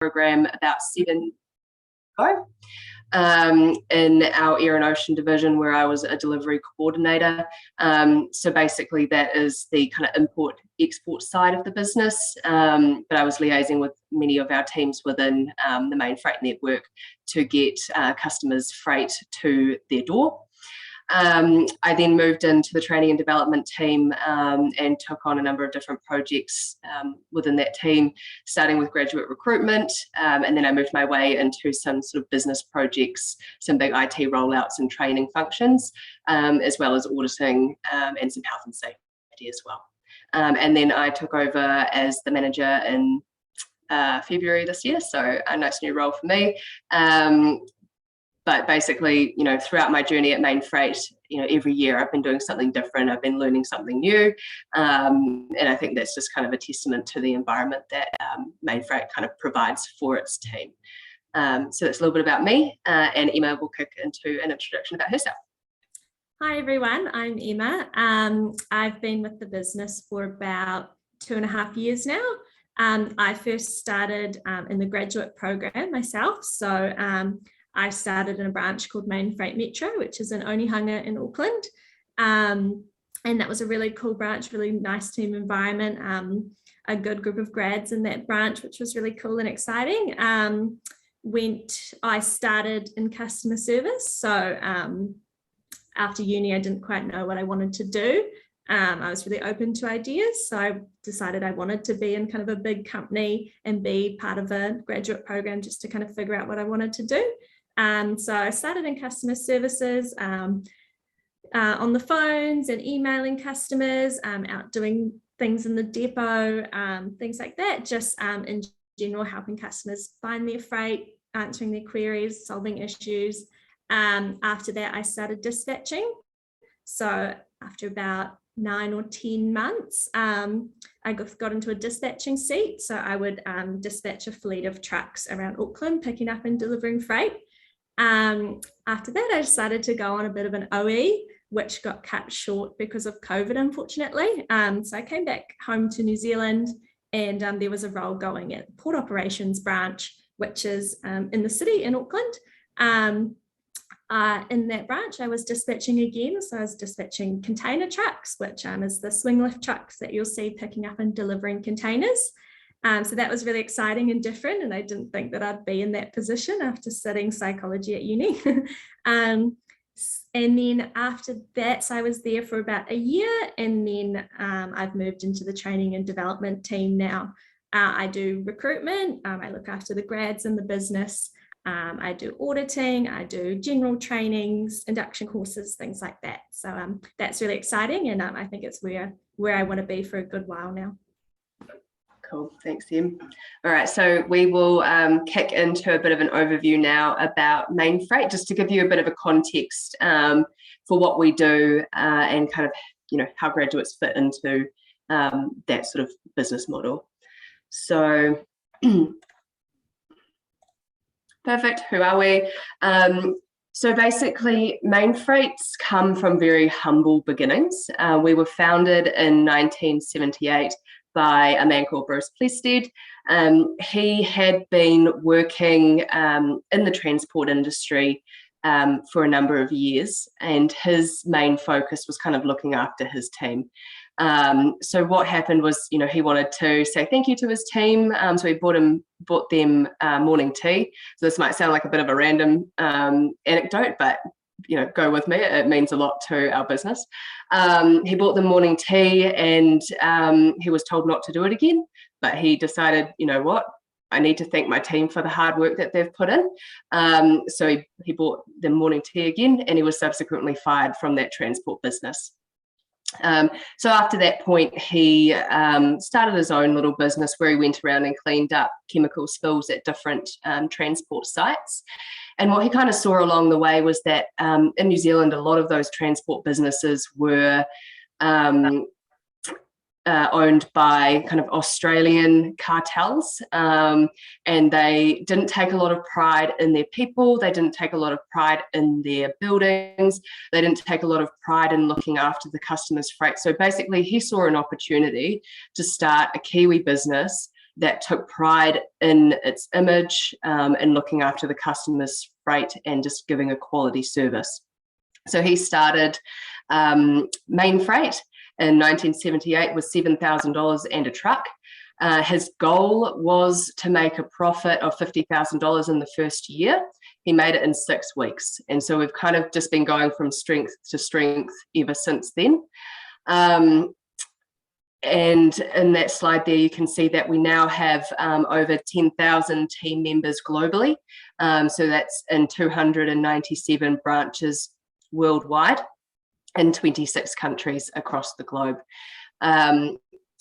program about 7 ago in our air and ocean division, where I was a delivery coordinator. So basically that is the kind of import export side of the business, but I was liaising with many of our teams within the Mainfreight network to get customers' freight to their door. I then moved into the training and development team and took on a number of different projects within that team, starting with graduate recruitment, and then I moved my way into some sort of business projects, some big IT rollouts and training functions, as well as auditing and some health and safety as well. And then I took over as the manager in February this year, so a nice new role for me. But basically, throughout my journey at Mainfreight, every year I've been doing something different. I've been learning something new. And I think that's just kind of a testament to the environment that Mainfreight kind of provides for its team. So that's a little bit about me, and Emma will kick into an introduction about herself. Hi everyone, I'm Emma. I've been with the business for about 2.5 years now. I first started in the graduate program myself. So I started in a branch called Mainfreight Metro, which is in Onehunga in Auckland. And that was a really cool branch, really nice team environment, a good group of grads in that branch, which was really cool and exciting. I started in customer service. So after uni, I didn't quite know what I wanted to do. I was really open to ideas. So I decided I wanted to be in kind of a big company and be part of a graduate program just to kind of figure out what I wanted to do. So I started in customer services, on the phones and emailing customers, out doing things in the depot, things like that, just in general helping customers find their freight, answering their queries, solving issues. After that, I started dispatching. So after about 9 or 10 months, I got into a dispatching seat. So I would dispatch a fleet of trucks around Auckland, picking up and delivering freight. After that, I decided to go on a bit of an OE, which got cut short because of COVID, unfortunately. So I came back home to New Zealand, and there was a role going at Port Operations branch, which is in the city in Auckland. In that branch, I was dispatching again. So I was dispatching container trucks, which is the swing lift trucks that you'll see picking up and delivering containers. So that was really exciting and different, and I didn't think that I'd be in that position after studying psychology at uni. And then after that, so I was there for about a year, and then I've moved into the training and development team now. I do recruitment, I look after the grads in the business, I do auditing, I do general trainings, induction courses, things like that. So that's really exciting, and I think it's where I want to be for a good while now. Cool, thanks, Em. All right, so we will kick into a bit of an overview now about Mainfreight, just to give you a bit of a context for what we do and kind of, how graduates fit into that sort of business model. So, perfect, who are we? So basically, Mainfreights come from very humble beginnings. We were founded in 1978 by a man called Bruce Plested. He had been working in the transport industry for a number of years, and his main focus was kind of looking after his team. So what happened was, he wanted to say thank you to his team. So he bought them morning tea. So this might sound like a bit of a random anecdote, but go with me, it means a lot to our business. He bought them morning tea, and he was told not to do it again, but he decided, what, I need to thank my team for the hard work that they've put in. So he bought them morning tea again, and he was subsequently fired from that transport business. So after that point, he started his own little business where he went around and cleaned up chemical spills at different transport sites. And what he kind of saw along the way was that in New Zealand, a lot of those transport businesses were owned by kind of Australian cartels, and they didn't take a lot of pride in their people. They didn't take a lot of pride in their buildings. They didn't take a lot of pride in looking after the customer's freight. So basically, he saw an opportunity to start a Kiwi business that took pride in its image and looking after the customer's freight and just giving a quality service. So he started Mainfreight in 1978 with $7,000 and a truck. His goal was to make a profit of $50,000 in the first year. He made it in 6 weeks. And so we've kind of just been going from strength to strength ever since then. And in that slide there, you can see that we now have over 10,000 team members globally. So that's in 297 branches worldwide in 26 countries across the globe. In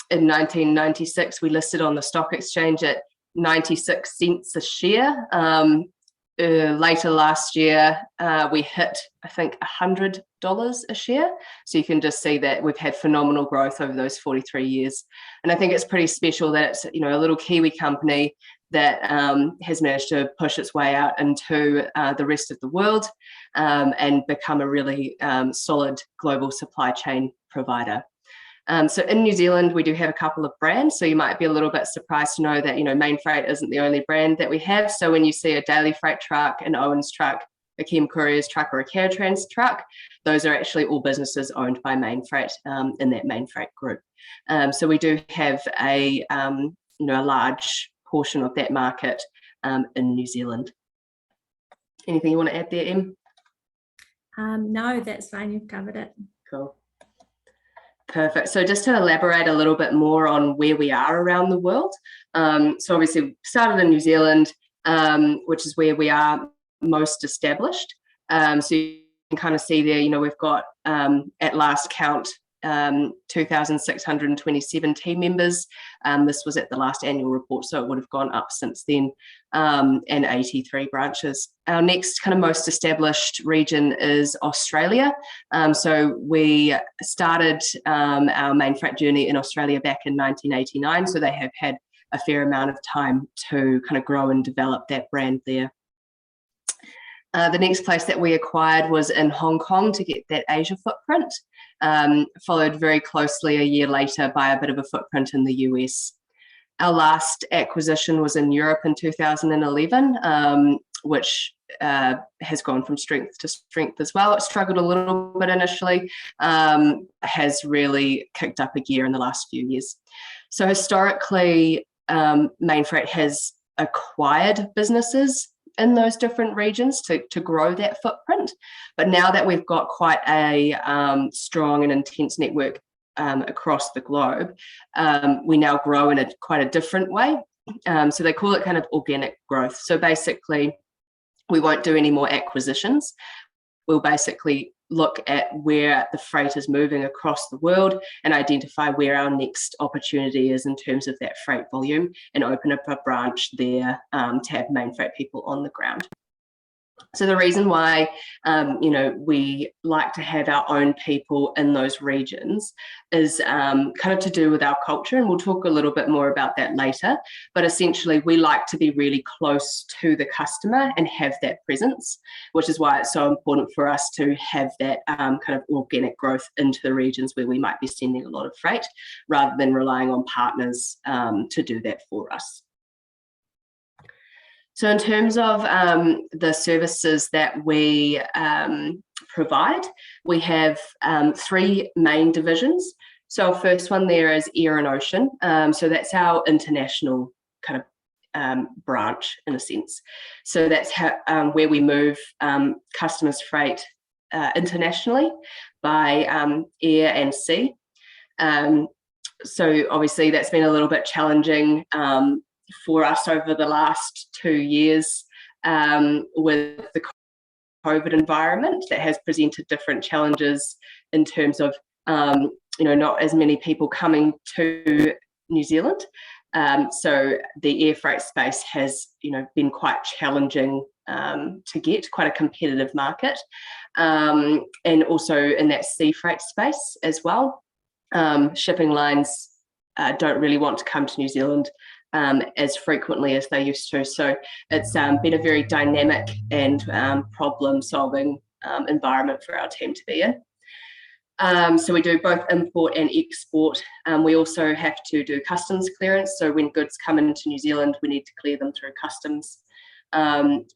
1996, we listed on the stock exchange at 96 cents a share. Later last year, we hit, I think, $100 a share. So you can just see that we've had phenomenal growth over those 43 years. And I think it's pretty special that it's, you know, a little Kiwi company that has managed to push its way out into the rest of the world and become a really solid global supply chain provider. So in New Zealand, we do have a couple of brands. So you might be a little bit surprised to know that, you know, Mainfreight isn't the only brand that we have. So when you see a Daily Freight truck, an Owens truck, a Chem Couriers truck, or a Caretrans truck, those are actually all businesses owned by Mainfreight in that Mainfreight group. So we do have a large portion of that market in New Zealand. Anything you want to add there, Em? No, that's fine. You've covered it. Cool. Perfect. So just to elaborate a little bit more on where we are around the world. So obviously we started in New Zealand, which is where we are most established. So you can kind of see there, you know, we've got at last count 2,627 team members. This was at the last annual report, so it would have gone up since then, and 83 branches. Our next kind of most established region is Australia. So we started our Mainfreight journey in Australia back in 1989, so they have had a fair amount of time to kind of grow and develop that brand there. The next place that we acquired was in Hong Kong to get that Asia footprint, followed very closely a year later by a bit of a footprint in the US. Our last acquisition was in Europe in 2011, which has gone from strength to strength as well. It struggled a little bit initially, has really kicked up a gear in the last few years. So historically, Mainfreight has acquired businesses in those different regions to grow that footprint. But now that we've got quite a strong and intense network across the globe, we now grow in quite a different way. So they call it kind of organic growth. So basically, we won't do any more acquisitions. We'll basically look at where the freight is moving across the world and identify where our next opportunity is in terms of that freight volume and open up a branch there to have Mainfreight people on the ground. So the reason why, we like to have our own people in those regions is kind of to do with our culture, and we'll talk a little bit more about that later. But essentially, we like to be really close to the customer and have that presence, which is why it's so important for us to have that kind of organic growth into the regions where we might be sending a lot of freight, rather than relying on partners to do that for us. So in terms of the services that we provide, we have 3 main divisions. So our first one there is air and ocean. So that's our international kind of branch in a sense. So that's how, where we move customers' freight internationally by air and sea. So obviously that's been a little bit challenging for us over the last 2 years with the COVID environment that has presented different challenges in terms of, not as many people coming to New Zealand. So the air freight space has, been quite challenging to get, quite a competitive market. And also in that sea freight space as well. Shipping lines don't really want to come to New Zealand as frequently as they used to. So it's been a very dynamic and problem-solving environment for our team to be in. So we do both import and export. We also have to do customs clearance. So when goods come into New Zealand, we need to clear them through customs.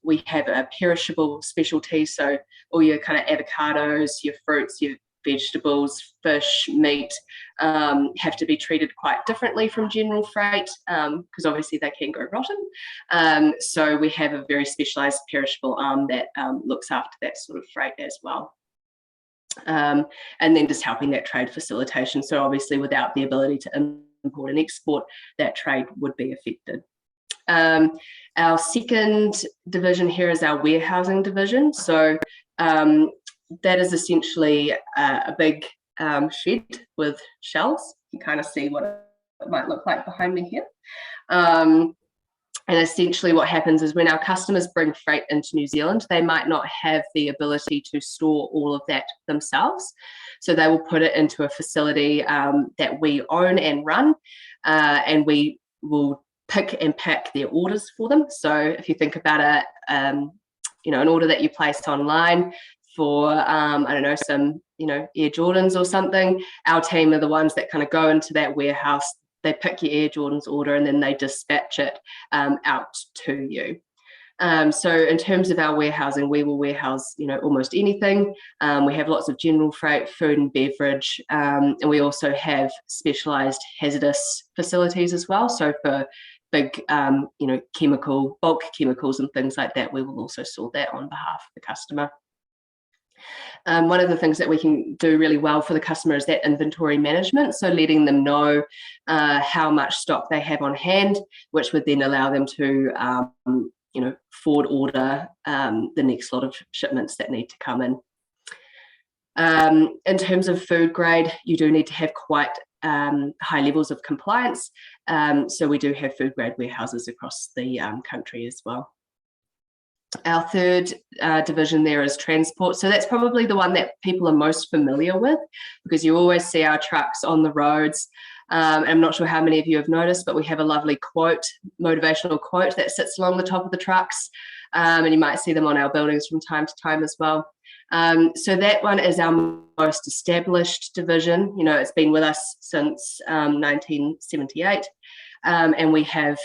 We have a perishable specialty, so all your kind of avocados, your fruits, your vegetables, fish, meat have to be treated quite differently from general freight because obviously they can go rotten. So we have a very specialised perishable arm that looks after that sort of freight as well. And then just helping that trade facilitation. So obviously without the ability to import and export, that trade would be affected. Our second division here is our warehousing division. So that is essentially a big shed with shelves. You kind of see what it might look like behind me here. And essentially what happens is when our customers bring freight into New Zealand, they might not have the ability to store all of that themselves. So they will put it into a facility that we own and run, and we will pick and pack their orders for them. So if you think about an order that you placed online for, I don't know, some, Air Jordans or something, our team are the ones that kind of go into that warehouse. They pick your Air Jordans order and then they dispatch it out to you. So in terms of our warehousing, we will warehouse, almost anything. We have lots of general freight, food and beverage, and we also have specialised hazardous facilities as well. So for big, bulk chemicals and things like that, we will also store that on behalf of the customer. One of the things that we can do really well for the customer is that inventory management. So letting them know how much stock they have on hand, which would then allow them to, forward order the next lot of shipments that need to come in. In terms of food grade, you do need to have quite high levels of compliance. So we do have food grade warehouses across the country as well. Our third division there is transport. So that's probably the one that people are most familiar with because you always see our trucks on the roads. I'm not sure how many of you have noticed, but we have a lovely quote, motivational quote that sits along the top of the trucks. And you might see them on our buildings from time to time as well. So that one is our most established division. It's been with us since 1978. And we have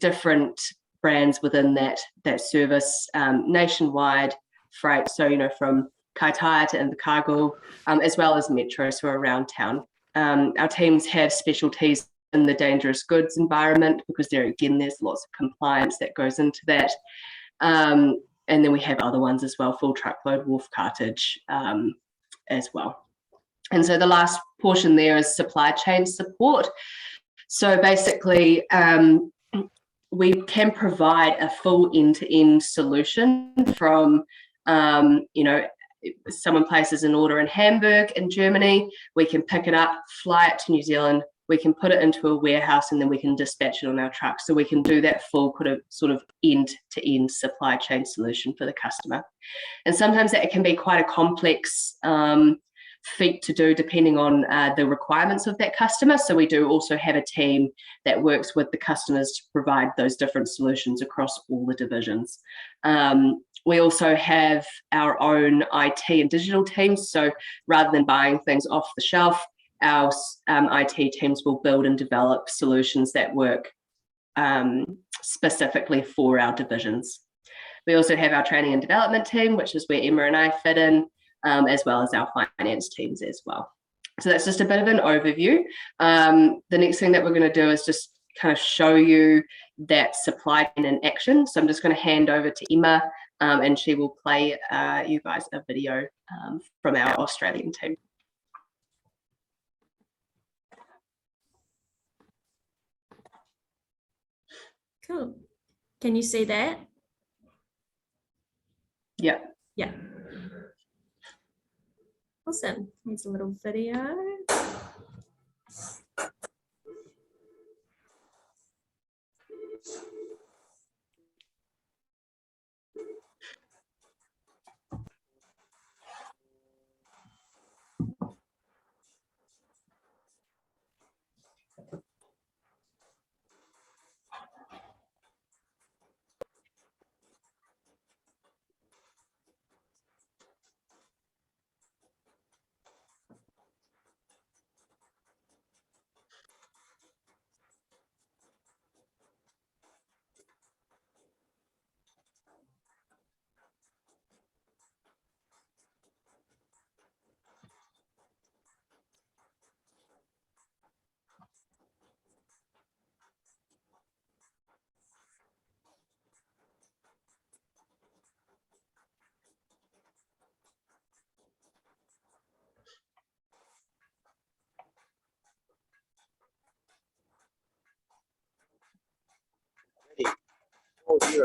different brands within that service, nationwide freight, so from Kaitaia to Invercargill, as well as Metro, so around town. Our teams have specialties in the dangerous goods environment because there's lots of compliance that goes into that. And then we have other ones as well, full truckload, wharf cartage as well. And so the last portion there is supply chain support. So basically, we can provide a full end-to-end solution from, someone places an order in Hamburg in Germany, we can pick it up, fly it to New Zealand, we can put it into a warehouse and then we can dispatch it on our truck. So we can do that full sort of end-to-end supply chain solution for the customer. And sometimes that can be quite a complex feat to do depending on the requirements of that customer. So we do also have a team that works with the customers to provide those different solutions across all the divisions. We also have our own IT and digital teams. So rather than buying things off the shelf, our IT teams will build and develop solutions that work specifically for our divisions. We also have our training and development team, which is where Emma and I fit in, as well as our finance teams as well. So that's just a bit of an overview. The next thing that we're going to do is just kind of show you that supply chain in action. So I'm just going to hand over to Emma and she will play you guys a video from our Australian team. Cool. Can you see that? Yeah. Yeah. Awesome. Here's a little video. Oh, here.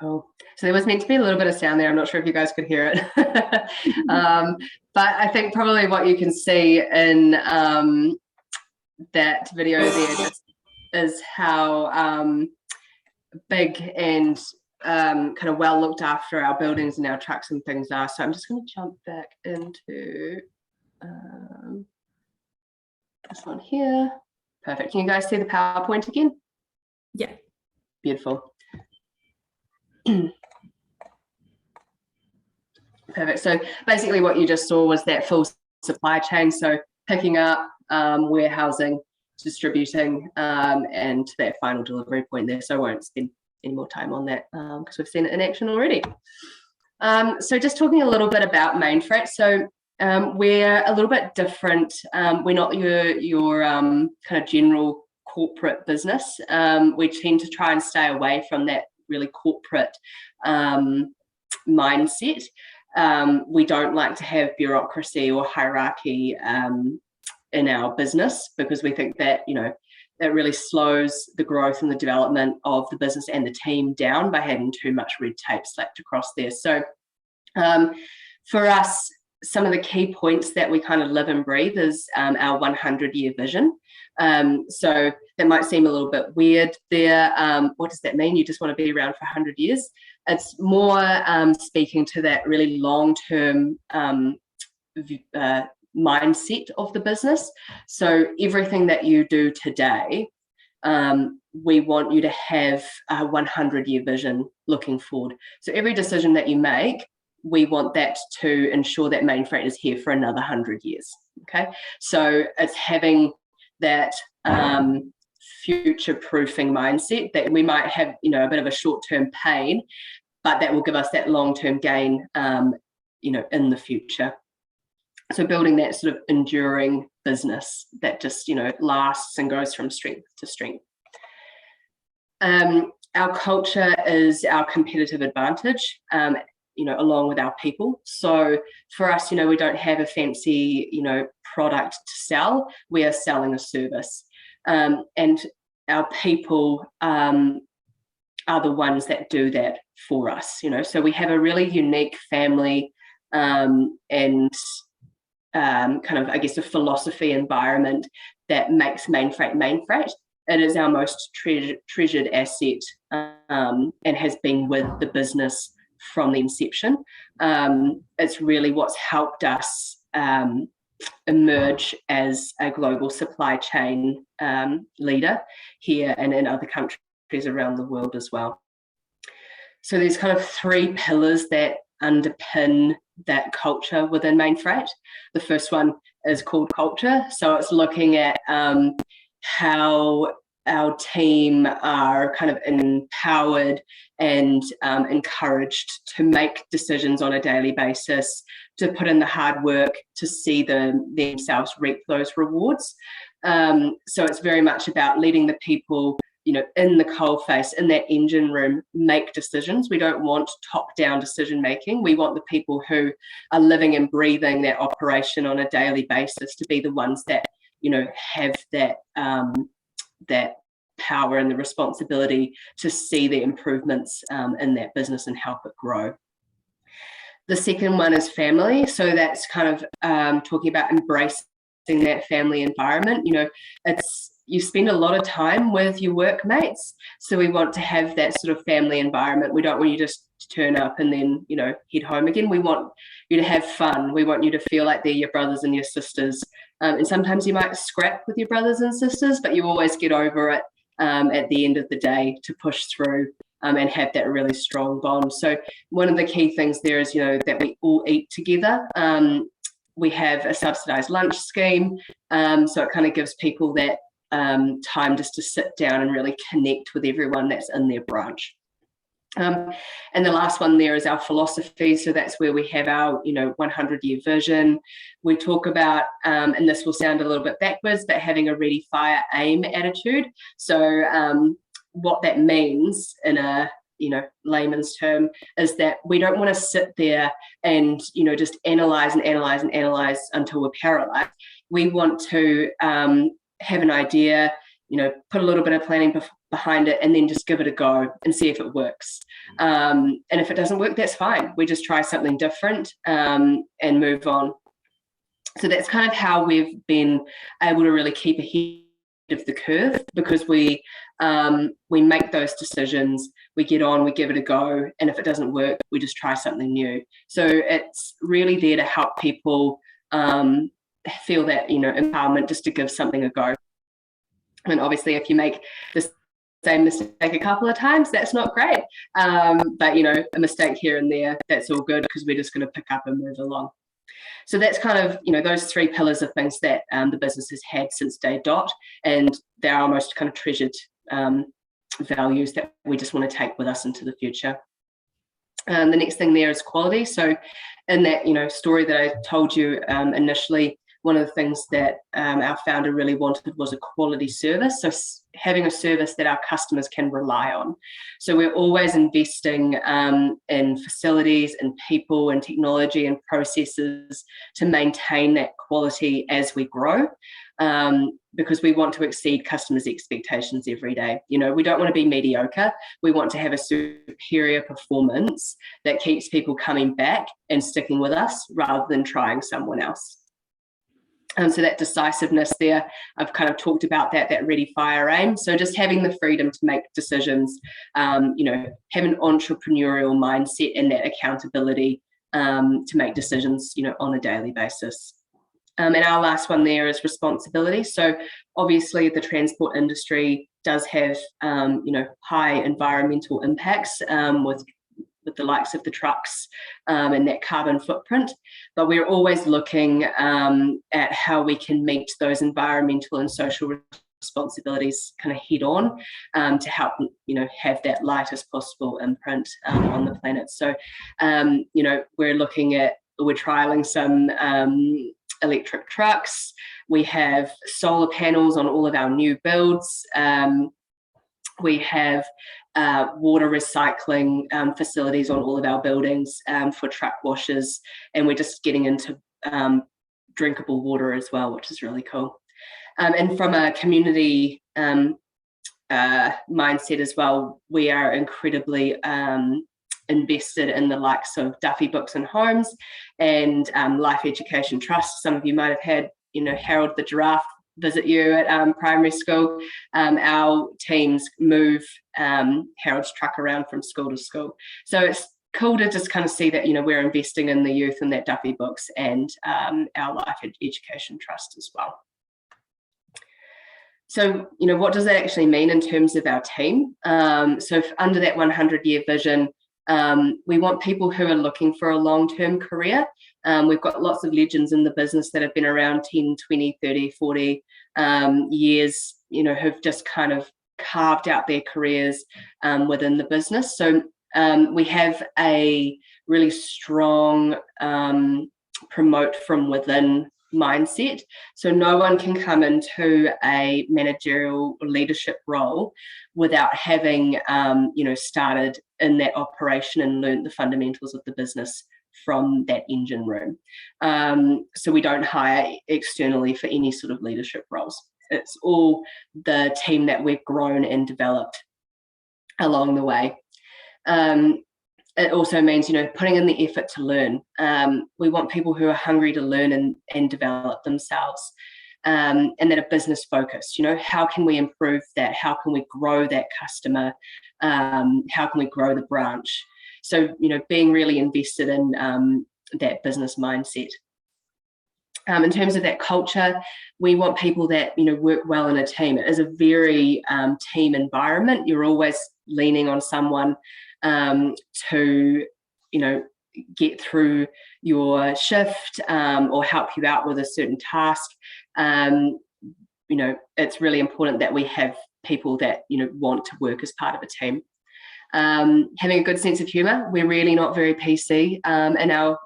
Cool. So there was meant to be a little bit of sound there. I'm not sure if you guys could hear it. But I think probably what you can see in that video there is how big and kind of well looked after our buildings and our trucks and things are. So I'm just going to jump back into this one here. Perfect. Can you guys see the PowerPoint again? Yeah. Beautiful. Perfect. So basically what you just saw was that full supply chain. So picking up, warehousing, distributing, and to that final delivery point there. So I won't spend any more time on that because we've seen it in action already. So just talking a little bit about Mainfreight. So we're a little bit different. We're not your kind of general corporate business. We tend to try and stay away from that really corporate mindset. We don't like to have bureaucracy or hierarchy in our business because we think that, you know, that really slows the growth and the development of the business and the team down by having too much red tape slapped across there. So for us, some of the key points that we kind of live and breathe is our 100-year vision. So that might seem a little bit weird there. What does that mean? You just want to be around for 100 years? It's more speaking to that really long-term mindset of the business. So everything that you do today, we want you to have a 100-year vision looking forward. So every decision that you make, we want that to ensure that Mainfreight is here for another 100 years. Okay, so it's having that future-proofing mindset that we might have, you know, a bit of a short-term pain, but that will give us that long-term gain, you know, in the future. So building that sort of enduring business that just, you know, lasts and goes from strength to strength. Our culture is our competitive advantage, you know, along with our people. So for us, you know, we don't have a fancy, you know, product to sell. We are selling a service. And our people are the ones that do that for us, you know. So we have a really unique family and kind of, I guess, a philosophy environment that makes Mainfreight Mainfreight. It is our most treasured asset and has been with the business from the inception. It's really what's helped us emerge as a global supply chain leader here and in other countries around the world as well. So there's kind of three pillars that underpin that culture within Mainfreight. The first one is called culture. So it's looking at how our team are kind of empowered and encouraged to make decisions on a daily basis, to put in the hard work to see themselves reap those rewards. So it's very much about letting the people, in the coalface, in that engine room, make decisions. We don't want top-down decision making. We want the people who are living and breathing that operation on a daily basis to be the ones that, have that that power and the responsibility to see the improvements in that business and help it grow. The second one is family. So that's kind of talking about embracing that family environment. You spend a lot of time with your workmates, so we want to have that sort of family environment. We don't want you just to turn up and then head home again. We want you to have fun. We want you to feel like they're your brothers and your sisters, and sometimes you might scrap with your brothers and sisters, but you always get over it at the end of the day to push through and have that really strong bond. So one of the key things there is that we all eat together. We have a subsidized lunch scheme, so it kind of gives people that time just to sit down and really connect with everyone that's in their branch. And the last one there is our philosophy. So that's where we have our 100-year vision. We talk about, and this will sound a little bit backwards, but having a ready, fire, aim attitude. So what that means in a layman's term is that we don't want to sit there and just analyze until we're paralyzed. We want to have an idea, put a little bit of planning behind it, and then just give it a go and see if it works. And if it doesn't work, that's fine. We just try something different and move on. So that's kind of how we've been able to really keep ahead of the curve, because we make those decisions, we get on, we give it a go, and if it doesn't work, we just try something new. So it's really there to help people feel that empowerment just to give something a go. And obviously if you make the same mistake a couple of times, that's not great, but a mistake here and there, that's all good, because we're just going to pick up and move along. So that's kind of those three pillars of things that the business has had since day dot, and they're our most kind of treasured values that we just want to take with us into the future. The next thing there is quality. So in that story that I told you initially, one of the things that our founder really wanted was a quality service. So having a service that our customers can rely on. So we're always investing in facilities and people and technology and processes to maintain that quality as we grow, because we want to exceed customers' expectations every day. We don't want to be mediocre. We want to have a superior performance that keeps people coming back and sticking with us rather than trying someone else. So that decisiveness there, I've kind of talked about that ready, fire, aim. So just having the freedom to make decisions, have an entrepreneurial mindset and that accountability to make decisions, on a daily basis. And our last one there is responsibility. So obviously the transport industry does have, high environmental impacts with the likes of the trucks and that carbon footprint, but we're always looking at how we can meet those environmental and social responsibilities kind of head on to help have that lightest possible imprint on the planet. So we're trialing some electric trucks. We have solar panels on all of our new builds. We have water recycling facilities on all of our buildings for truck washers, and we're just getting into drinkable water as well, which is really cool. And from a community mindset as well, we are incredibly invested in the likes of Duffy Books and Homes and Life Education Trust. Some of you might have had, Harold the giraffe visit you at primary school. Our teams move Harold's truck around from school to school. So it's cool to just kind of see that, we're investing in the youth and that Duffy Books and our Life Education Trust as well. So, what does that actually mean in terms of our team? So under that 100-year vision, we want people who are looking for a long-term career. We've got lots of legends in the business that have been around 10, 20, 30, 40 years, who've just kind of carved out their careers within the business. So we have a really strong promote from within mindset. So no one can come into a managerial leadership role without having, started in that operation and learned the fundamentals of the business from that engine room. So we don't hire externally for any sort of leadership roles. It's all the team that we've grown and developed along the way. It also means, putting in the effort to learn. We want people who are hungry to learn and develop themselves, and that are business focused. How can we improve that? How can we grow that customer? How can we grow the branch? So, being really invested in that business mindset. In terms of that culture, we want people that, work well in a team. It is a very team environment. You're always leaning on someone to, get through your shift or help you out with a certain task. It's really important that we have people that, want to work as part of a team. Having a good sense of humor. We're really not very PC in our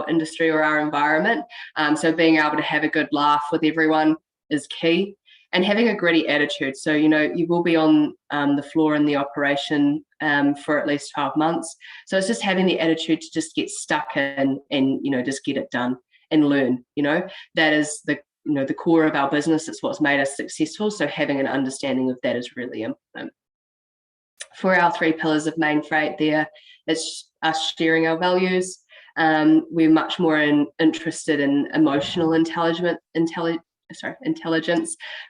industry or our environment. So being able to have a good laugh with everyone is key, and having a gritty attitude. So, you will be on the floor in the operation for at least 12 months. So it's just having the attitude to just get stuck in and, just get it done and learn. That is the core of our business. It's what's made us successful. So having an understanding of that is really important. For our 3 pillars of Mainfreight there, it's us sharing our values. We're much more interested in emotional intelligence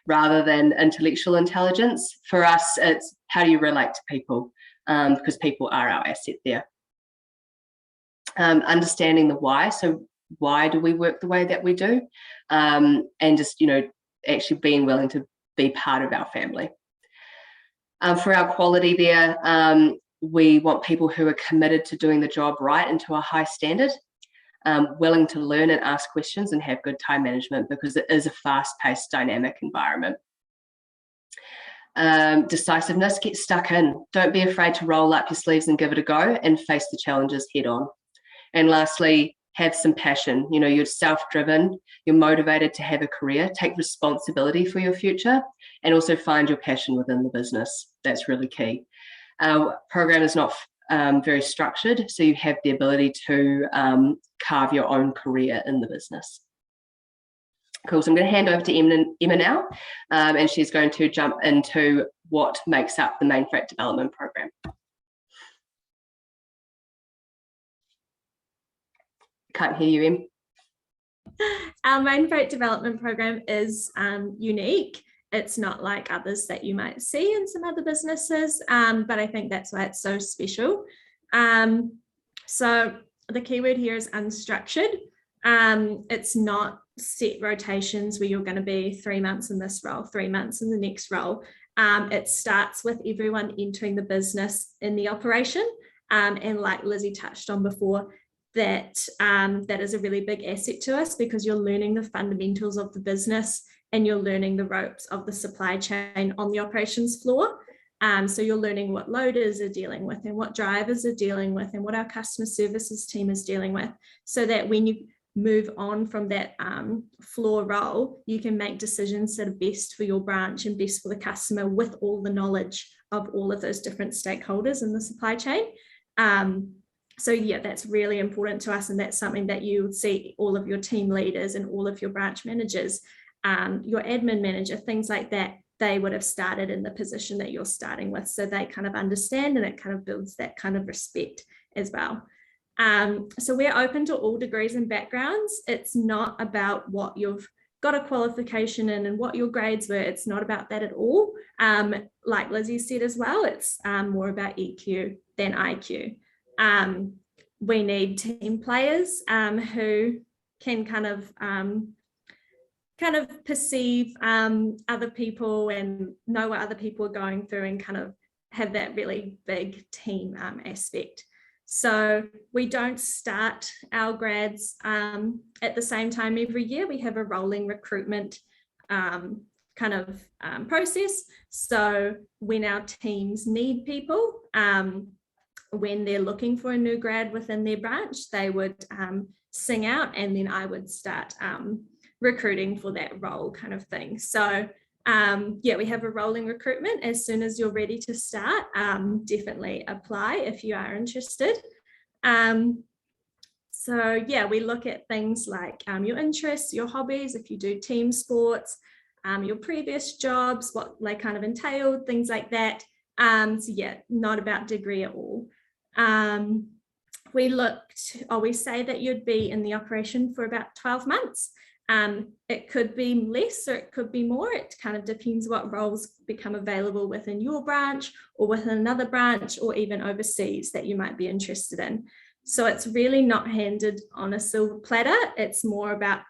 rather than intellectual intelligence. For us, it's how do you relate to people, because people are our asset there. Understanding the why. So why do we work the way that we do? And just, actually being willing to be part of our family. For our quality there, we want people who are committed to doing the job right and to a high standard, willing to learn and ask questions and have good time management, because it is a fast-paced, dynamic environment. Decisiveness, get stuck in. Don't be afraid to roll up your sleeves and give it a go and face the challenges head on. And lastly, have some passion. You're self-driven, you're motivated to have a career, take responsibility for your future, and also find your passion within the business. That's really key. Our program is not very structured, so you have the ability to carve your own career in the business. Cool, so I'm going to hand over to Emma now, and she's going to jump into what makes up the Mainfreight development program. Can't hear you, Em. Our Mainfreight development program is unique. It's not like others that you might see in some other businesses, but I think that's why it's so special. So the keyword here is unstructured. It's not set rotations where you're going to be 3 months in this role, 3 months in the next role. It starts with everyone entering the business in the operation. And like Lizzie touched on before, that is a really big asset to us, because you're learning the fundamentals of the business and you're learning the ropes of the supply chain on the operations floor. So you're learning what loaders are dealing with and what drivers are dealing with and what our customer services team is dealing with, so that when you move on from that floor role, you can make decisions that are best for your branch and best for the customer, with all the knowledge of all of those different stakeholders in the supply chain. So yeah, that's really important to us, and that's something that you would see all of your team leaders and all of your branch managers, your admin manager, things like that, they would have started in the position that you're starting with, so they kind of understand, and it kind of builds that kind of respect as well. So we're open to all degrees and backgrounds. It's not about what you've got a qualification in and what your grades were. It's not about that at all. Like Lizzie said as well, it's more about EQ than IQ. We need team players who can kind of perceive other people and know what other people are going through, and kind of have that really big team aspect. So we don't start our grads at the same time every year. We have a rolling recruitment process. So when our teams need people, when they're looking for a new grad within their branch, they would sing out, and then I would start recruiting for that role kind of thing. So yeah, we have a rolling recruitment. As soon as you're ready to start, definitely apply if you are interested. So yeah, we look at things like your interests, your hobbies, if you do team sports, your previous jobs, what they kind of entailed, things like that. So yeah, not about degree at all. We say that you'd be in the operation for about 12 months. It could be less or it could be more. It kind of depends what roles become available within your branch or within another branch or even overseas that you might be interested in. So it's really not handed on a silver platter. It's more about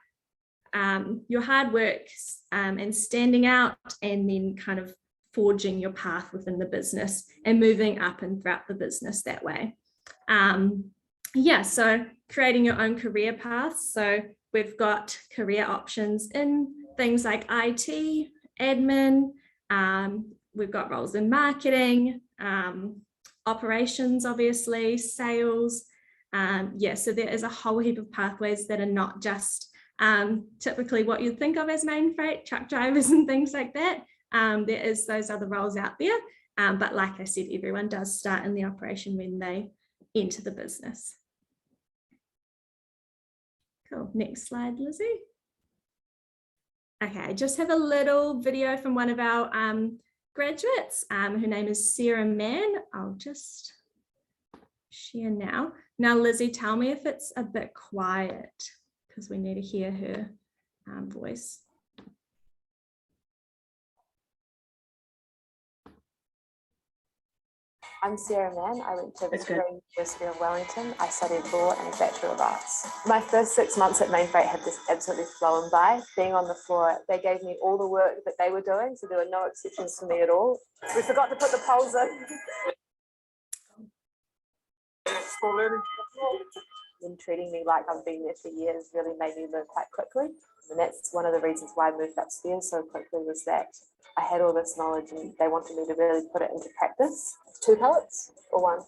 your hard work and standing out, and then kind of forging your path within the business and moving up and throughout the business that way. Yeah, so creating your own career paths. So we've got career options in things like IT, admin, we've got roles in marketing, operations, obviously, sales. Yeah, so there is a whole heap of pathways that are not just typically what you'd think of as Mainfreight, truck drivers and things like that. There is those other roles out there. But like I said, everyone does start in the operation when they enter the business. Cool. Next slide, Lizzie. Okay, I just have a little video from one of our graduates. Her name is Sarah Mann. I'll just share now. Now, Lizzie, tell me if it's a bit quiet because we need to hear her voice. I'm Sarah Mann. I went to the University of Wellington. I studied law and a Bachelor of Arts. My first 6 months at Mainfreight have just absolutely flown by. Being on the floor, they gave me all the work that they were doing, so there were no exceptions for me at all. We forgot to put the poles in. Them treating me like I've been there for years really made me learn quite quickly. And that's one of the reasons why I moved upstairs so quickly, was that I had all this knowledge and they wanted me to really put it into practice. 2 pallets or 1?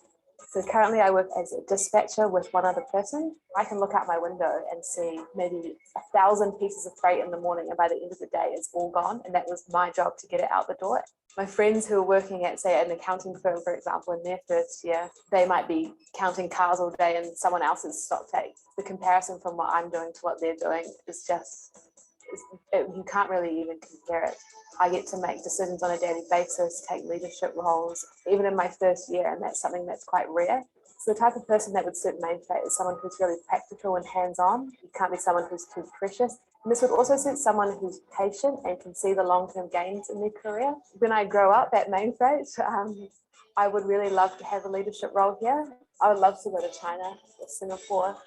So currently I work as a dispatcher with one other person. I can look out my window and see maybe 1,000 pieces of freight in the morning, and by the end of the day it's all gone, and that was my job to get it out the door. My friends who are working at, say, an accounting firm, for example, in their first year, they might be counting cars all day and someone else's stock take. The comparison from what I'm doing to what they're doing is just, you can't really even compare it. I get to make decisions on a daily basis, take leadership roles, even in my first year, and that's something that's quite rare. So the type of person that would suit Mainfreight is someone who's really practical and hands-on. You can't be someone who's too precious. And this would also suit someone who's patient and can see the long-term gains in their career. When I grow up at Mainfreight, I would really love to have a leadership role here. I would love to go to China or Singapore.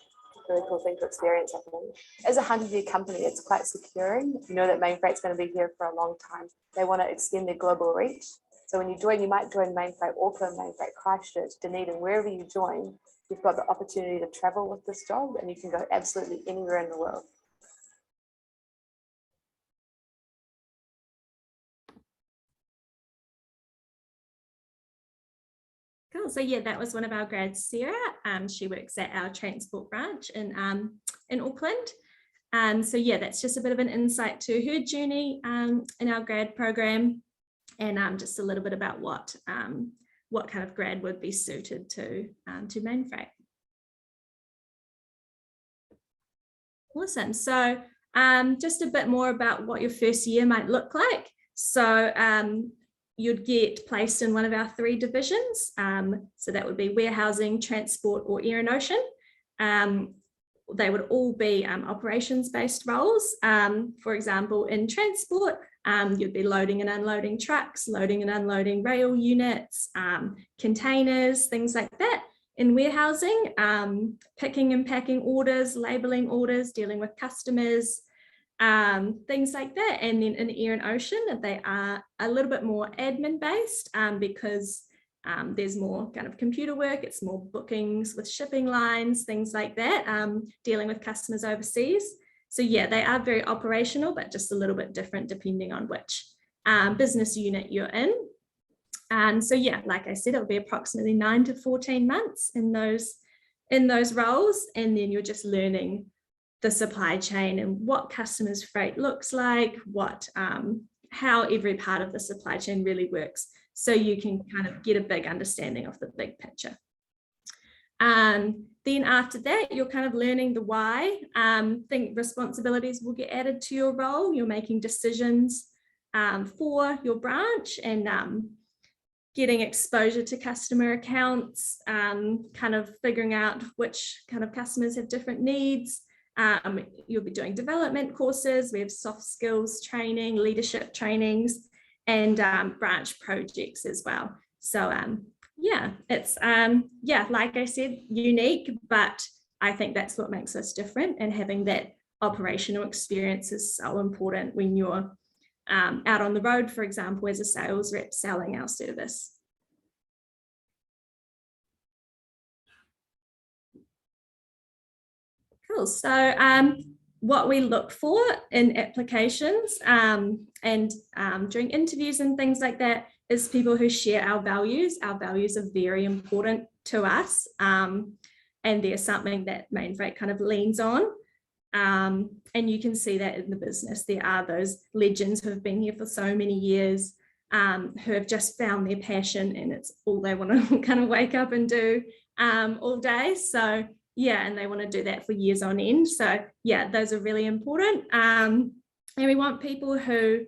Really cool thing to experience, I think. As a 100-year company, it's quite securing. You know that Mainfreight's going to be here for a long time. They want to extend their global reach. So when you join, you might join Mainfreight, Auckland, Mainfreight, Christchurch, Dunedin, wherever you join, you've got the opportunity to travel with this job, and you can go absolutely anywhere in the world. Cool. So yeah, that was one of our grads, Sarah. She works at our transport branch in Auckland. So yeah, that's just a bit of an insight to her journey in our grad program, and just a little bit about what kind of grad would be suited to Mainfreight. Awesome. So just a bit more about what your first year might look like. So you'd get placed in one of our 3 divisions. So that would be warehousing, transport, or air and ocean. They would all be operations-based roles. For example, in transport, you'd be loading and unloading trucks, loading and unloading rail units, containers, things like that. In warehousing, picking and packing orders, labeling orders, dealing with customers, things like that. And then in air and ocean, they are a little bit more admin based because there's more kind of computer work. It's more bookings with shipping lines, things like that, dealing with customers overseas. So yeah, they are very operational, but just a little bit different depending on which business unit you're in. And so yeah, like I said, it'll be approximately 9 to 14 months in those in those roles, and then you're just learning the supply chain and what customers' freight looks like, how every part of the supply chain really works, so you can kind of get a big understanding of the big picture. Then after that, you're kind of learning the why. Think responsibilities will get added to your role. You're making decisions for your branch, and getting exposure to customer accounts, kind of figuring out which kind of customers have different needs. You'll be doing development courses. We have soft skills training, leadership trainings, and branch projects as well. So yeah, it's like I said, unique, but I think that's what makes us different, and having that operational experience is so important when you're out on the road, for example, as a sales rep selling our service. Cool. So what we look for in applications and during interviews and things like that is people who share our values. Our values are very important to us, and they're something that Mainfreight kind of leans on. And you can see that in the business. There are those legends who have been here for so many years, who have just found their passion, and it's all they want to kind of wake up and do all day. So yeah, and they want to do that for years on end. So yeah, those are really important. And we want people who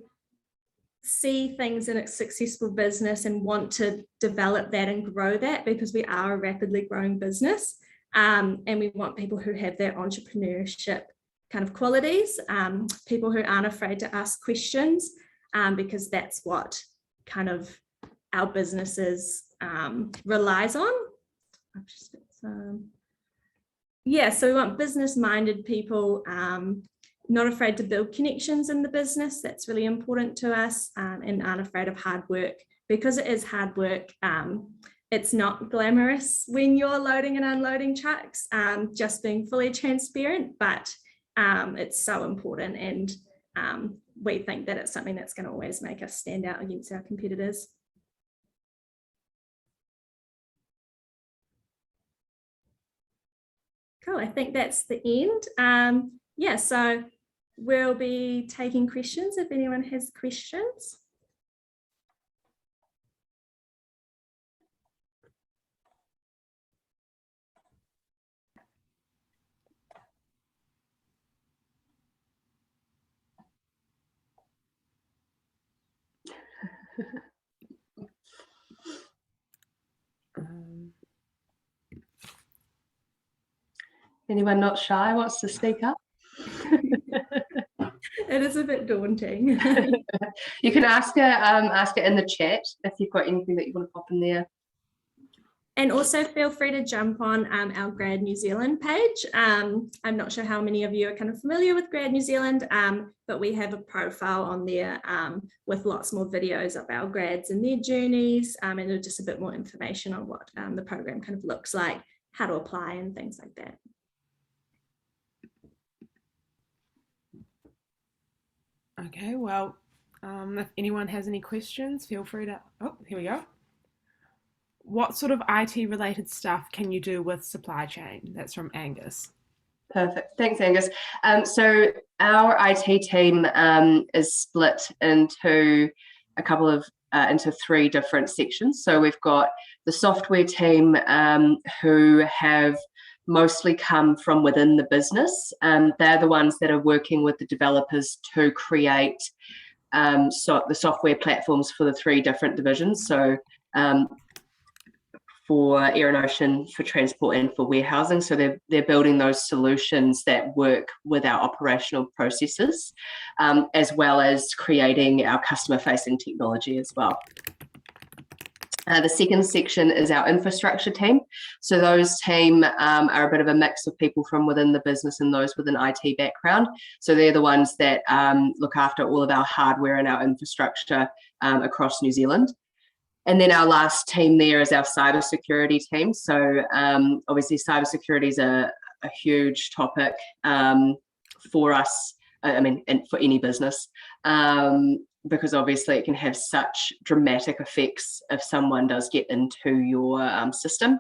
see things in a successful business and want to develop that and grow that, because we are a rapidly growing business. And we want people who have their entrepreneurship kind of qualities, people who aren't afraid to ask questions, because that's what kind of our businesses relies on. So we want business-minded people, not afraid to build connections in the business. That's really important to us, and aren't afraid of hard work, because it is hard work. It's not glamorous when you're loading and unloading trucks, just being fully transparent, but it's so important, and we think that it's something that's going to always make us stand out against our competitors. Cool, I think that's the end. Yeah, so we'll be taking questions if anyone has questions. Anyone not shy wants to speak up? It is a bit daunting. You can ask it in the chat if you've got anything that you want to pop in there. And also feel free to jump on our Grad New Zealand page. I'm not sure how many of you are kind of familiar with Grad New Zealand, but we have a profile on there with lots more videos of our grads and their journeys, and just a bit more information on what the program kind of looks like, how to apply and things like that. Okay, well, if anyone has any questions, feel free to, oh, here we go. What sort of IT related stuff can you do with supply chain? That's from Angus. Perfect, thanks Angus. So our IT team is split into into three different sections. So we've got the software team who have mostly come from within the business. They're the ones that are working with the developers to create the software platforms for the three different divisions. So for air and ocean, for transport, and for warehousing. So they're building those solutions that work with our operational processes, as well as creating our customer-facing technology as well. The second section is our infrastructure team. So those team are a bit of a mix of people from within the business and those with an IT background. So they're the ones that look after all of our hardware and our infrastructure across New Zealand. And then our last team there is our cybersecurity team. So obviously cybersecurity is a huge topic for us I mean, and for any business, because obviously it can have such dramatic effects if someone does get into your system.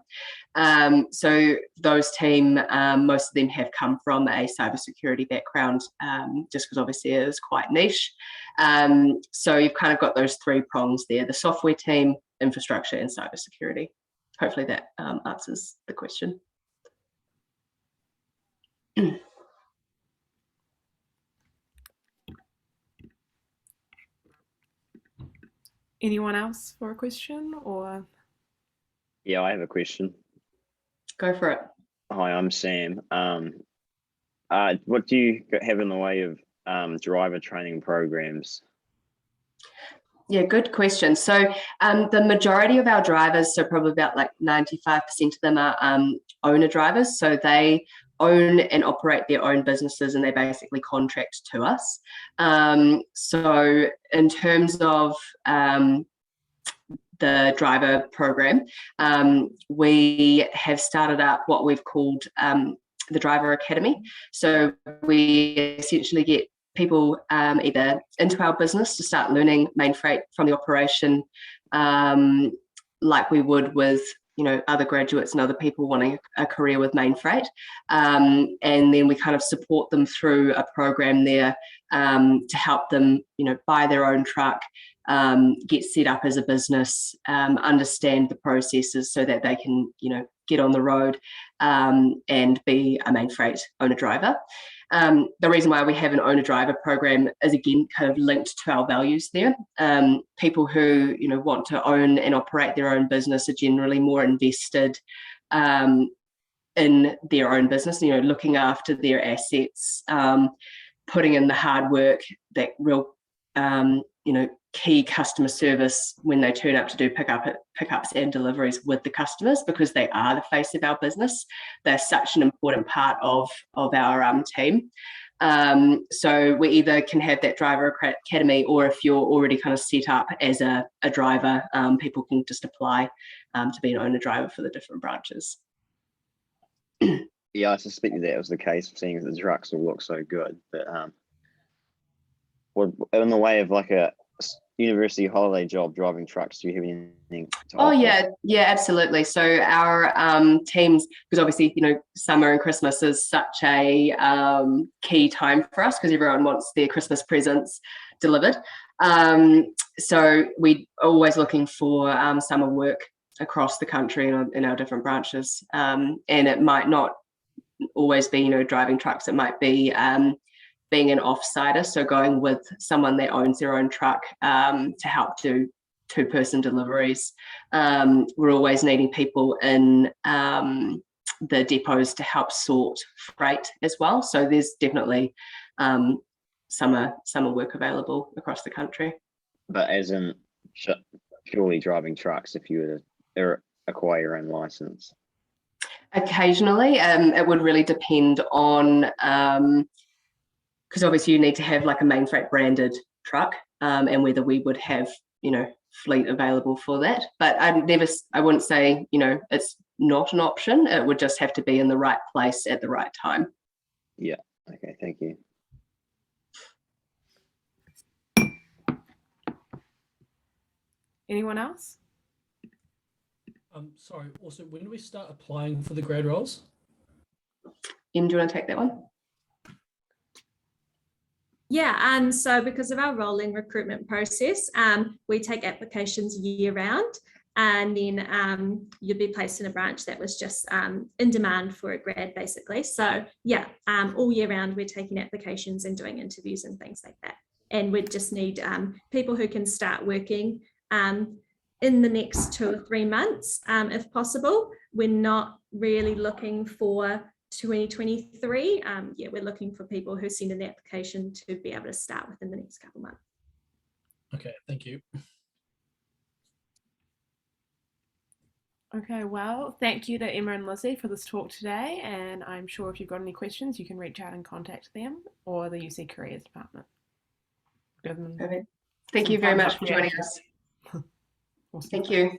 So those team, most of them have come from a cybersecurity background, just because obviously it is quite niche. So you've kind of got those three prongs there: the software team, infrastructure, and cybersecurity. Hopefully that answers the question. Anyone else for a question, or? Yeah, I have a question. Go for it. Hi, I'm Sam. What do you have in the way of driver training programs? Yeah, good question. So the majority of our drivers, so probably about like 95% of them are owner drivers. So they own and operate their own businesses and they basically contract to us. So in terms of the driver program, we have started up what we've called the Driver Academy. So we essentially get people either into our business to start learning Mainfreight from the operation, like we would with other graduates and other people wanting a career with Mainfreight, and then we kind of support them through a program there to help them buy their own truck, get set up as a business, understand the processes so that they can get on the road and be a Mainfreight owner driver. The reason why we have an owner driver program is again kind of linked to our values there. People who want to own and operate their own business are generally more invested in their own business, looking after their assets, putting in the hard work, that real key customer service when they turn up to do pickups and deliveries with the customers, because they are the face of our business. They're such an important part of our team. So we either can have that driver academy, or if you're already kind of set up as a driver, people can just apply to be an owner driver for the different branches. Yeah, I suspected that was the case, seeing as the trucks all look so good. But what in the way of like a university holiday job driving trucks, do you have anything to offer? Yeah, absolutely. So our teams, because obviously summer and Christmas is such a key time for us because everyone wants their Christmas presents delivered. So we're always looking for summer work across the country in our different branches, and it might not always be driving trucks. It might be being an off-sider, so going with someone that owns their own truck to help do two-person deliveries. We're always needing people in the depots to help sort freight as well. So there's definitely summer work available across the country. But as in purely driving trucks, if you were to acquire your own license? Occasionally, it would really depend on, because obviously you need to have like a Mainfreight branded truck, and whether we would have fleet available for that. But I wouldn't say it's not an option. It would just have to be in the right place at the right time. Yeah. Okay. Thank you. Anyone else? Sorry, also, when do we start applying for the grad roles? Em, do you want to take that one? Yeah, so because of our rolling recruitment process, we take applications year round, and then you'd be placed in a branch that was just in demand for a grad, basically. So yeah, all year round we're taking applications and doing interviews and things like that. And we just need people who can start working in the next 2 or 3 months, if possible. We're not really looking for 2023. Yeah, we're looking for people who send an application to be able to start within the next couple of months. Okay, thank you. Okay, well, thank you to Emma and Lizzie for this talk today, and I'm sure if you've got any questions, you can reach out and contact them or the UC Careers Department. Perfect. Thank you very much for joining us. Awesome. Thank you.